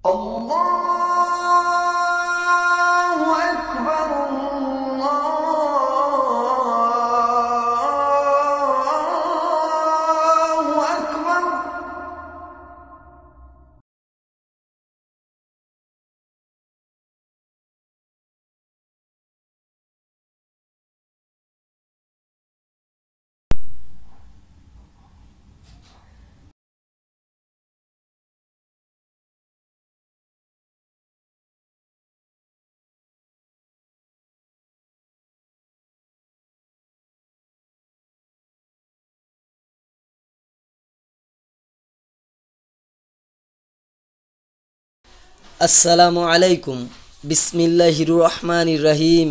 الله أكبر الله أكبر আসসালামু আলাইকুম বিসমিল্লাহির রহমানির রহিম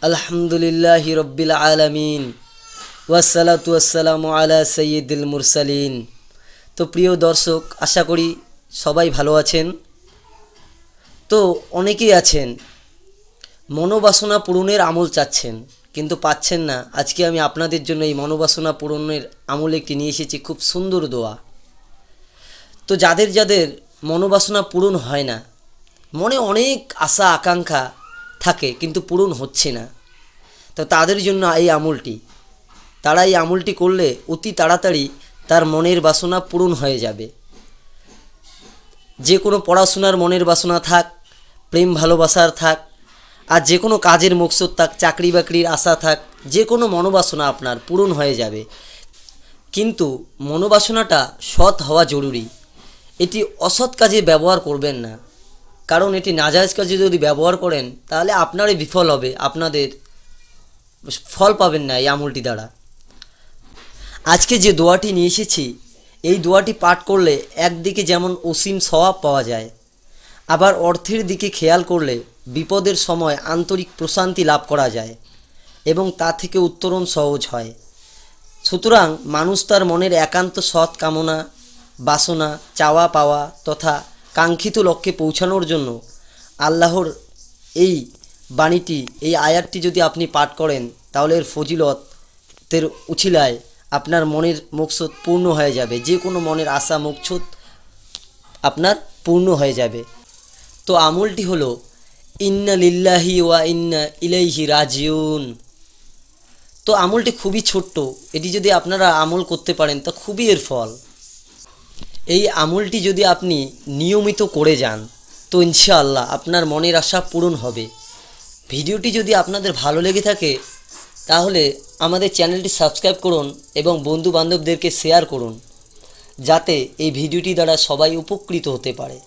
আলহামদুলিল্লাহি রব্বিল আলামিন ওয়াসসালাতু ওয়াসসালামু আলা সাইয়্যিদিল মুরসালিন। তো প্রিয় দর্শক, আশা করি সবাই ভালো আছেন। তো অনেকেই আছেন মনোবাসনা পূরণের আমল চাচ্ছেন কিন্তু পাচ্ছেন না। আজকে আমি আপনাদের জন্য এই মনোবাসনা পূরণের আমল একটি নিয়ে এসেছি, খুব সুন্দর দোয়া। তো যাদের যাদের মনোবাসনা পূরণ হয় না, মনে অনেক আশা আকাঙ্ক্ষা থাকে কিন্তু পূরণ হচ্ছে না, তো তাদের জন্য এই আমলটি। তারা এই আমলটি করলে অতি তাড়াতাড়ি তার মনের বাসনা পূরণ হয়ে যাবে। যে কোনো পড়াশোনার মনের বাসনা থাক, প্রেম ভালোবাসার থাক, আর যে কোনো কাজের মকসদ থাক, চাকরি বাকরির আশা থাক, যে কোনো মনোবাসনা আপনার পূরণ হয়ে যাবে। কিন্তু মনোবাসনাটা সৎ হওয়া জরুরি। এটি অসৎ কাজে ব্যবহার করবেন না, কারণ এটি নাজায়েজ কাজে যদি ব্যবহার করেন তাহলে আপনারই বিফল হবে, আপনাদের ফল পাবেন না এই আমলটি দ্বারা। আজকে যে দোয়াটি নিয়ে এসেছি, এই দোয়াটি পাঠ করলে একদিকে যেমন অসীম সওয়াব পাওয়া যায়, আবার অর্থের দিকে খেয়াল করলে বিপদের সময় আন্তরিক প্রশান্তি লাভ করা যায় এবং তা থেকে উত্তরণ সহজ হয়। সুতরাং মানুষ তার মনের একান্ত সৎ কামনা, বাসনা, চাওয়া পাওয়া তথা কাঙ্ক্ষিত লক্ষ্যে পৌঁছানোর জন্য আল্লাহর এই বাণীটি, এই আয়াতটি যদি আপনি পাঠ করেন তাহলে এর ফজিলতের উছিলায় আপনার মনের মকসদ পূর্ণ হয়ে যাবে। যে কোনো মনের আশা মকসদ আপনার পূর্ণ হয়ে যাবে। তো আমলটি হলো ইন্না লিল্লাহি ওয়া ইন্না ইলাইহি রাজিউন। তো আমলটি খুবই ছোট্ট, এটি যদি আপনারা আমল করতে পারেন তা খুবই এর ফল। এই আমলটি যদি আপনি নিয়মিত করে যান তো ইনশাআল্লাহ আপনার মনের আশা পূরণ হবে। ভিডিওটি যদি আপনাদের ভালো লেগে থাকে তাহলে আমাদের চ্যানেলটি সাবস্ক্রাইব করুন এবং বন্ধু বান্ধবদেরকে শেয়ার করুন, যাতে এই ভিডিওটি দ্বারা সবাই উপকৃত হতে পারে।